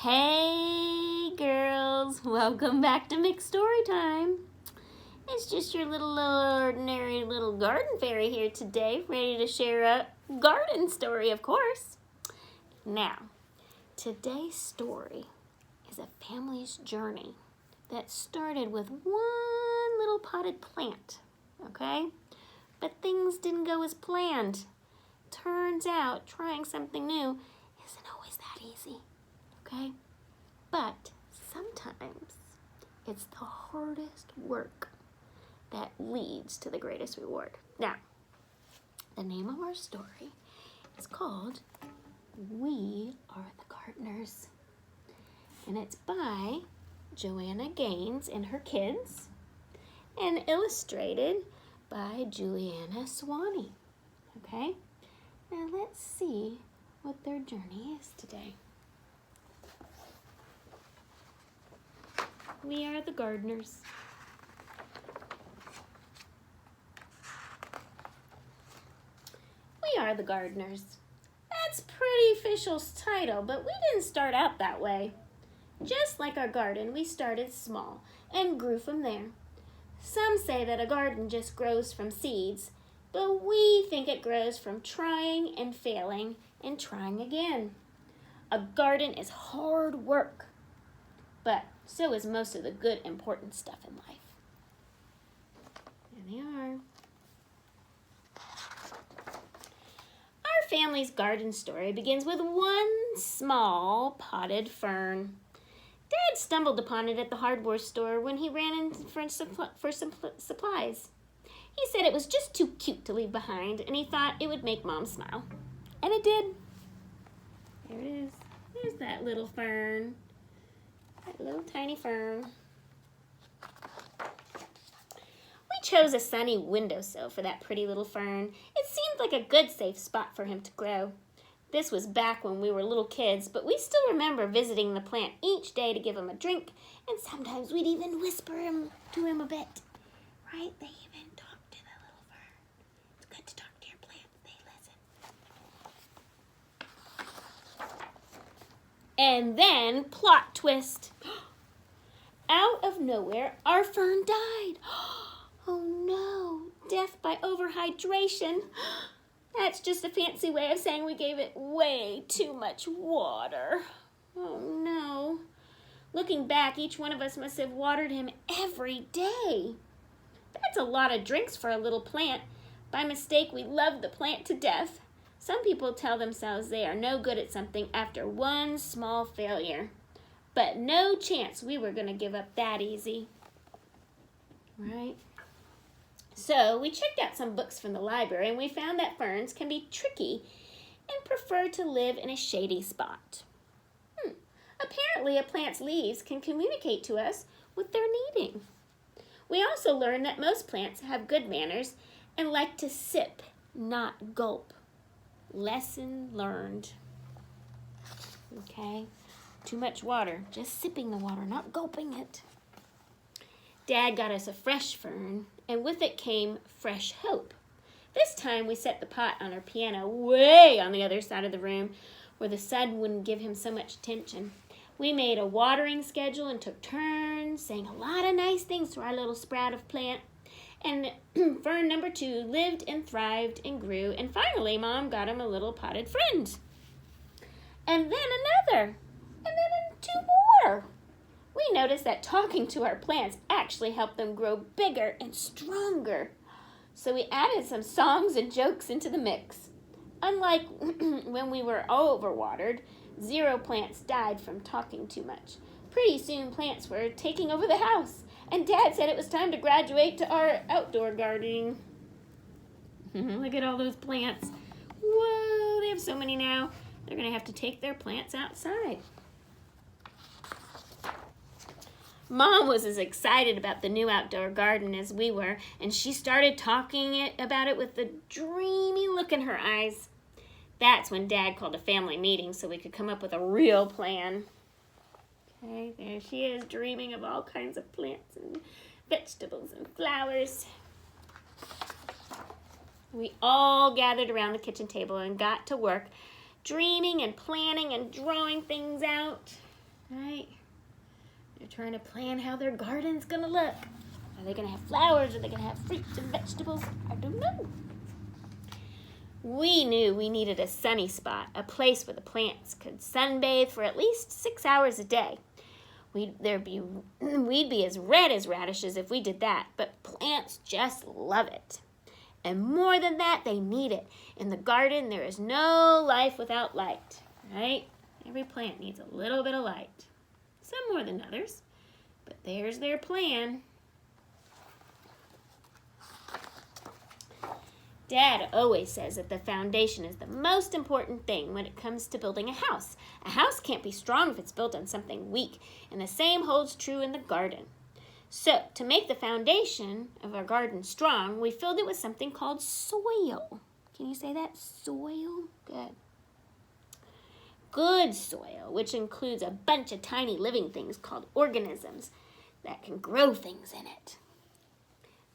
Hey girls, welcome back to Mixed Story Time. It's just your little ordinary little garden fairy here today, ready to share a garden story, of course. Now, today's story is a family's journey that started with one little potted plant, okay? But things didn't go as planned. Turns out trying something new isn't always that easy. Okay? But sometimes it's the hardest work that leads to the greatest reward. Now, the name of our story is called We Are the Gardeners. And it's by Joanna Gaines and her kids and illustrated by Juliana Swanee. Okay? Now let's see what their journey is today. We are the gardeners. We are the gardeners. That's pretty official title, but we didn't start out that way. Just like our garden, we started small and grew from there. Some say that a garden just grows from seeds, but we think it grows from trying and failing and trying again. A garden is hard work, but so is most of the good, important stuff in life. There they are. Our family's garden story begins with one small potted fern. Dad stumbled upon it at the hardware store when he ran in for some supplies. He said it was just too cute to leave behind, and he thought it would make Mom smile. And it did. There it is. There's that little fern. That little tiny fern. We chose a sunny windowsill for that pretty little fern. It seemed like a good safe spot for him to grow. This was back when we were little kids, but we still remember visiting the plant each day to give him a drink, and sometimes we'd even whisper to him a bit. Right? They even talk to the little fern. It's good to talk to your plants. They listen. And then, plot twist. Out of nowhere, our fern died. Oh no, death by overhydration. That's just a fancy way of saying we gave it way too much water. Oh no. Looking back, each one of us must have watered him every day. That's a lot of drinks for a little plant. By mistake, we loved the plant to death. Some people tell themselves they are no good at something after one small failure. But no chance we were going to give up that easy. Right? So we checked out some books from the library, and we found that ferns can be tricky and prefer to live in a shady spot. Apparently, a plant's leaves can communicate to us what they're needing. We also learned that most plants have good manners and like to sip, not gulp. Lesson learned. Okay? Too much water. Just sipping the water, not gulping it. Dad got us a fresh fern, and with it came fresh hope. This time we set the pot on our piano way on the other side of the room where the sun wouldn't give him so much attention. We made a watering schedule and took turns, saying a lot of nice things to our little sprout of plant. And fern number 2 lived and thrived and grew, and finally Mom got him a little potted friend. And then another, and then 2 more. We noticed that talking to our plants actually helped them grow bigger and stronger. So we added some songs and jokes into the mix. Unlike when we were overwatered, 0 plants died from talking too much. Pretty soon plants were taking over the house, and Dad said it was time to graduate to our outdoor gardening. Look at all those plants. Whoa, they have so many now. They're going to have to take their plants outside. Mom was as excited about the new outdoor garden as we were, and she started talking about it with a dreamy look in her eyes. That's when Dad called a family meeting so we could come up with a real plan. Okay, there she is, dreaming of all kinds of plants and vegetables and flowers. We all gathered around the kitchen table and got to work, dreaming and planning and drawing things out. right? They're trying to plan how their garden's gonna look. Are they gonna have flowers? Are they gonna have fruits and vegetables? I don't know. We knew we needed a sunny spot, a place where the plants could sunbathe for at least 6 hours a day. We'd be as red as radishes if we did that, but plants just love it. And more than that, they need it. In the garden, there is no life without light, right? Every plant needs a little bit of light. Some more than others, but there's their plan. Dad always says that the foundation is the most important thing when it comes to building a house. A house can't be strong if it's built on something weak, and the same holds true in the garden. So, to make the foundation of our garden strong, we filled it with something called soil. Can you say that? Soil? Good. Good soil, which includes a bunch of tiny living things called organisms that can grow things in it.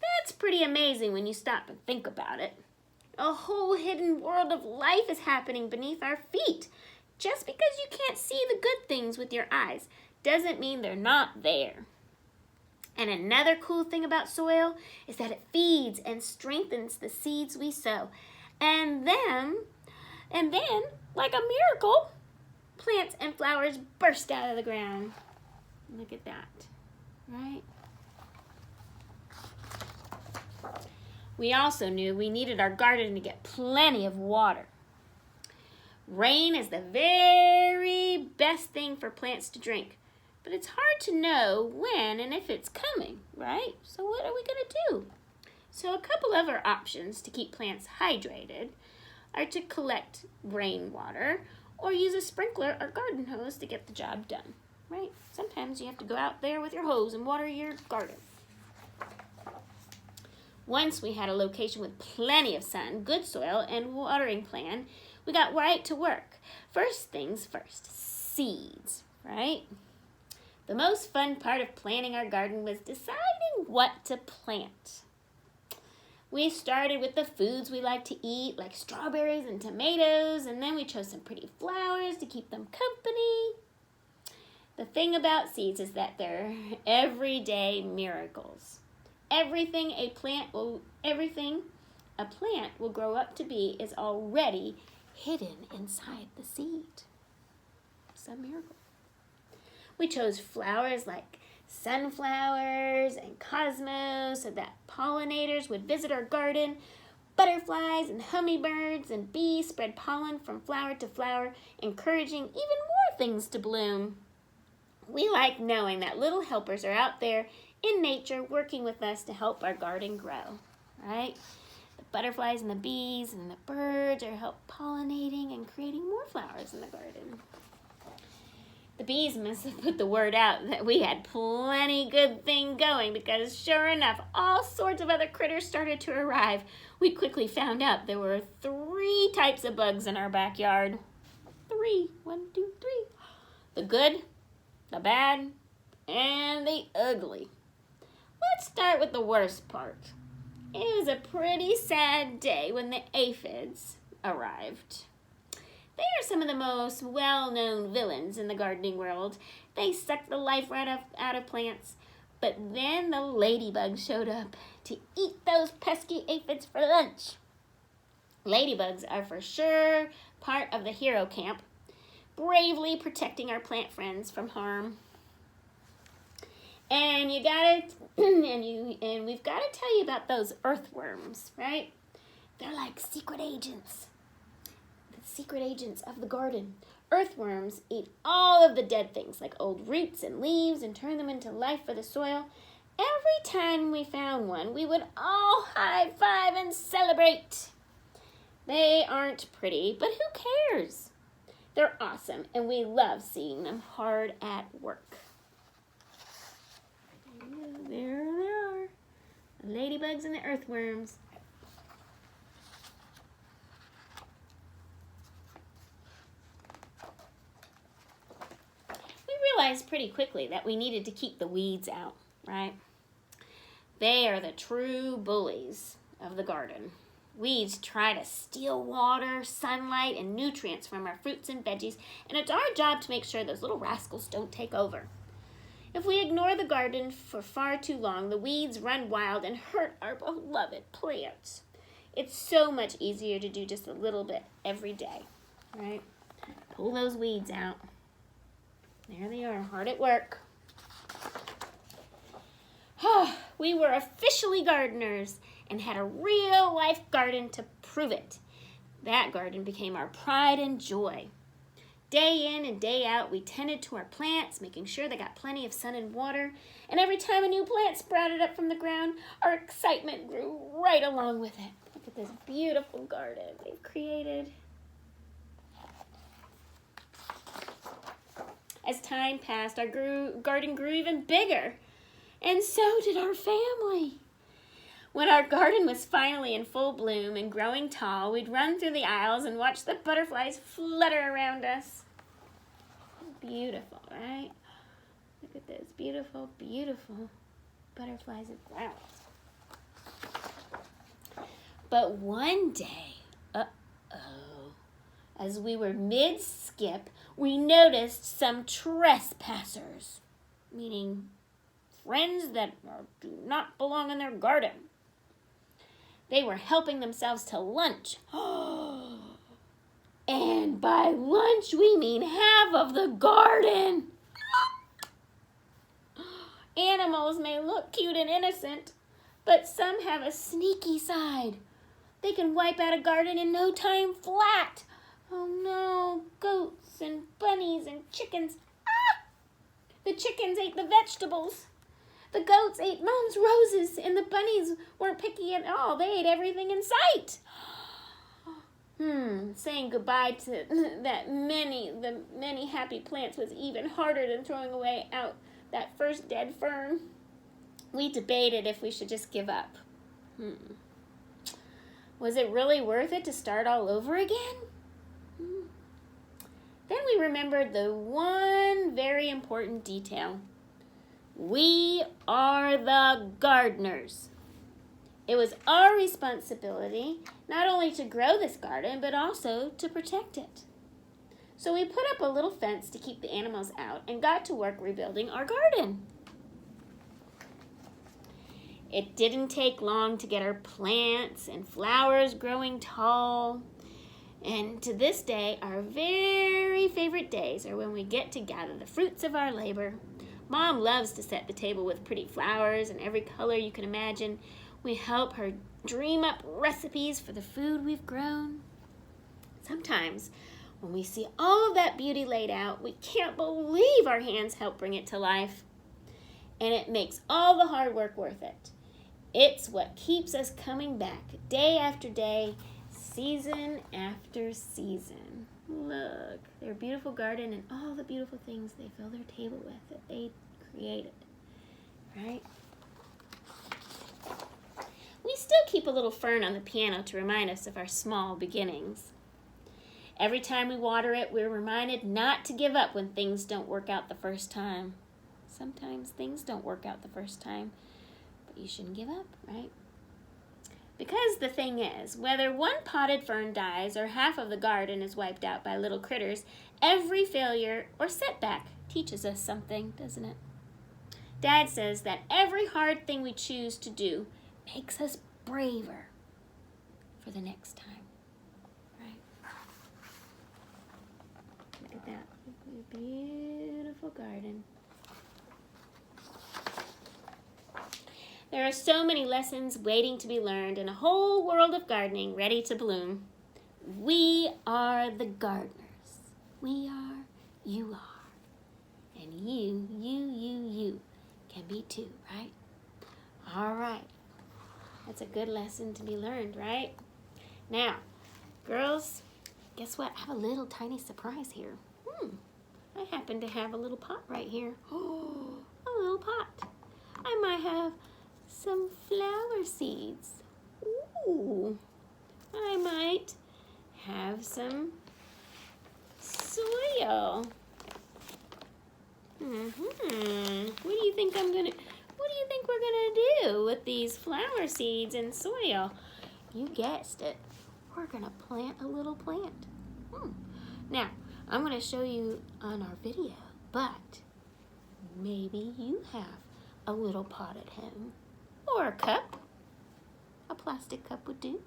That's pretty amazing when you stop and think about it. A whole hidden world of life is happening beneath our feet. Just because you can't see the good things with your eyes doesn't mean they're not there. And another cool thing about soil is that it feeds and strengthens the seeds we sow. And then, like a miracle, plants and flowers burst out of the ground. Look at that, right? We also knew we needed our garden to get plenty of water. Rain is the very best thing for plants to drink, but it's hard to know when and if it's coming, right? So what are we going to do? So a couple other options to keep plants hydrated are to collect rainwater or use a sprinkler or garden hose to get the job done, right? Sometimes you have to go out there with your hose and water your garden. Once we had a location with plenty of sun, good soil, and watering plan, we got right to work. First things first, seeds, right? The most fun part of planning our garden was deciding what to plant. We started with the foods we like to eat, like strawberries and tomatoes, and then we chose some pretty flowers to keep them company. The thing about seeds is that they're everyday miracles. Everything a plant will grow up to be is already hidden inside the seed. Some miracle. We chose flowers like sunflowers and cosmos so that pollinators would visit our garden. Butterflies and hummingbirds and bees spread pollen from flower to flower, encouraging even more things to bloom. We like knowing that little helpers are out there in nature working with us to help our garden grow, right? The butterflies and the bees and the birds are help pollinating and creating more flowers in the garden. The bees must have put the word out that we had plenty good thing going because sure enough, all sorts of other critters started to arrive. We quickly found out there were 3 types of bugs in our backyard. 3. 1, 2, 3. The good, the bad, and the ugly. Let's start with the worst part. It was a pretty sad day when the aphids arrived. They are some of the most well-known villains in the gardening world. They suck the life right out of plants. But then the ladybugs showed up to eat those pesky aphids for lunch. Ladybugs are for sure part of the hero camp, bravely protecting our plant friends from harm. And we've got to tell you about those earthworms, right? They're like secret agents. The secret agents of the garden. Earthworms eat all of the dead things like old roots and leaves and turn them into life for the soil. Every time we found one, we would all high five and celebrate. They aren't pretty, but who cares? They're awesome, and we love seeing them hard at work. There they are, the ladybugs and the earthworms. We realized pretty quickly that we needed to keep the weeds out, right? They are the true bullies of the garden. Weeds try to steal water, sunlight, and nutrients from our fruits and veggies, and it's our job to make sure those little rascals don't take over. If we ignore the garden for far too long, the weeds run wild and hurt our beloved plants. It's so much easier to do just a little bit every day, right? Pull those weeds out. There they are, hard at work. We were officially gardeners and had a real-life garden to prove it. That garden became our pride and joy. Day in and day out, we tended to our plants, making sure they got plenty of sun and water. And every time a new plant sprouted up from the ground, our excitement grew right along with it. Look at this beautiful garden they've created. As time passed, our garden grew even bigger. And so did our family. When our garden was finally in full bloom and growing tall, we'd run through the aisles and watch the butterflies flutter around us. Beautiful, right? Look at this beautiful, beautiful butterflies and flowers. But one day, as we were mid-skip, we noticed some trespassers, meaning friends that do not belong in their garden. They were helping themselves to lunch. And by lunch, we mean half of the garden. Animals may look cute and innocent, but some have a sneaky side. They can wipe out a garden in no time flat. Oh no, goats and bunnies and chickens. The chickens ate the vegetables. The goats ate Mom's roses, and the bunnies weren't picky at all. They ate everything in sight. Saying goodbye to the many happy plants was even harder than throwing away out that first dead fern. We debated if we should just give up. Was it really worth it to start all over again? Then we remembered the one very important detail. We are the gardeners. It was our responsibility not only to grow this garden, but also to protect it. So we put up a little fence to keep the animals out and got to work rebuilding our garden. It didn't take long to get our plants and flowers growing tall. And to this day, our very favorite days are when we get to gather the fruits of our labor. Mom loves to set the table with pretty flowers in every color you can imagine. We help her dream up recipes for the food we've grown. Sometimes, when we see all of that beauty laid out, we can't believe our hands help bring it to life. And it makes all the hard work worth it. It's what keeps us coming back day after day, season after season. Look, their beautiful garden and all the beautiful things they fill their table with that they created, right? We still keep a little fern on the piano to remind us of our small beginnings. Every time we water it, we're reminded not to give up when things don't work out the first time. Sometimes things don't work out the first time, but you shouldn't give up, right? Because the thing is, whether one potted fern dies or half of the garden is wiped out by little critters, every failure or setback teaches us something, doesn't it? Dad says that every hard thing we choose to do makes us braver for the next time, right? Look at that beautiful garden. There are so many lessons waiting to be learned and a whole world of gardening ready to bloom. We are the gardeners. We are, you are. And you can be too, right? All right. That's a good lesson to be learned, right? Now, girls, guess what? I have a little tiny surprise here. I happen to have a little pot right here. Oh, a little pot. I might have some flower seeds. Ooh, I might have some soil. What do you think we're gonna do with these flower seeds and soil? You guessed it. We're gonna plant a little plant. Now, I'm gonna show you on our video, but maybe you have a little pot at home or a cup. A plastic cup would do.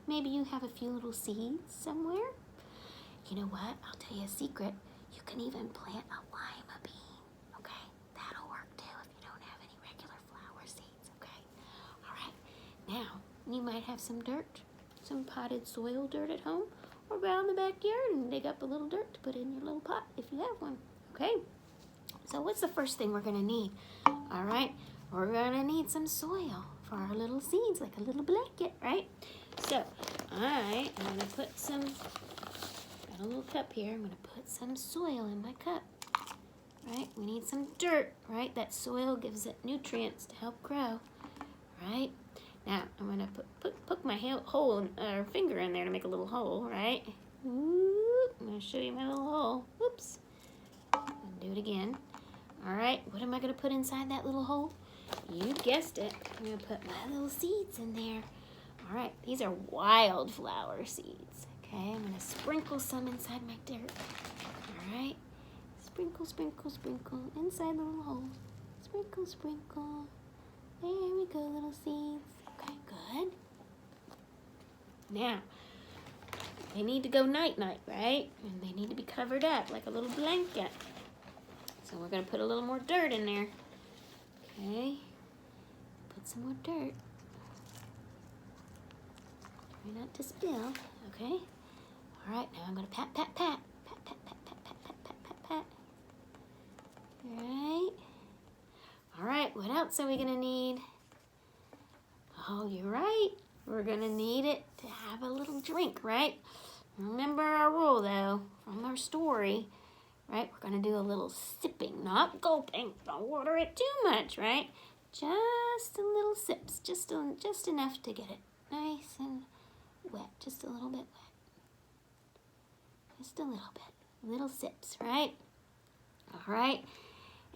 Maybe you have a few little seeds somewhere. You know what? I'll tell you a secret. You can even plant a lima bean, okay? That'll work too if you don't have any regular flower seeds, okay? All right, now you might have some dirt, some potted soil dirt at home, or go out in the backyard and dig up a little dirt to put in your little pot if you have one, okay? So what's the first thing we're gonna need? All right, we're gonna need some soil for our little seeds, like a little blanket, right? So I am gonna put some, got a little cup here, I'm gonna put some soil in my cup, right? We need some dirt, right? That soil gives it nutrients to help grow, right? Now I'm gonna poke my finger in there to make a little hole, right? Ooh, I'm gonna show you my little hole. Whoops. And do it again. All right, what am I gonna put inside that little hole? You guessed it. I'm gonna put my little seeds in there. All right, these are wildflower seeds. Okay, I'm gonna sprinkle some inside my dirt. All right, sprinkle, sprinkle, sprinkle inside the little hole. Sprinkle, sprinkle. There we go, little seeds. Okay, good. Now, they need to go night-night, right? And they need to be covered up like a little blanket. So we're gonna put a little more dirt in there. Okay, put some more dirt. Try not to spill, okay? All right, now I'm gonna pat, pat, pat. Pat, pat, pat, pat, pat, pat, pat, pat, pat. All right, what else are we gonna need? Oh, you're right. We're gonna need it to have a little drink, right? Remember our rule though, from our story, right? We're gonna do a little sipping, not gulping. Don't water it too much, right? Just a little sips, just enough to get it nice and wet, just a little bit wet. Just a little bit, little sips, right? All right,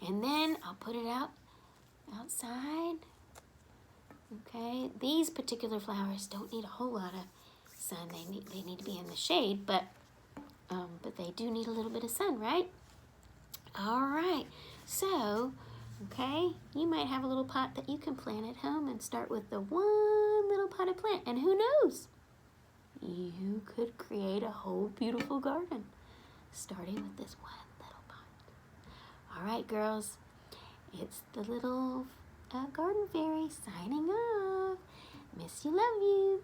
and then I'll put it outside. Okay, these particular flowers don't need a whole lot of sun. They need to be in the shade, but they do need a little bit of sun, right? All right, so, okay, you might have a little pot that you can plant at home and start with the one little potted plant, and who knows? You could create a whole beautiful garden starting with this one little pot. All right, girls, it's the little Garden Fairy signing off. Miss you, love you.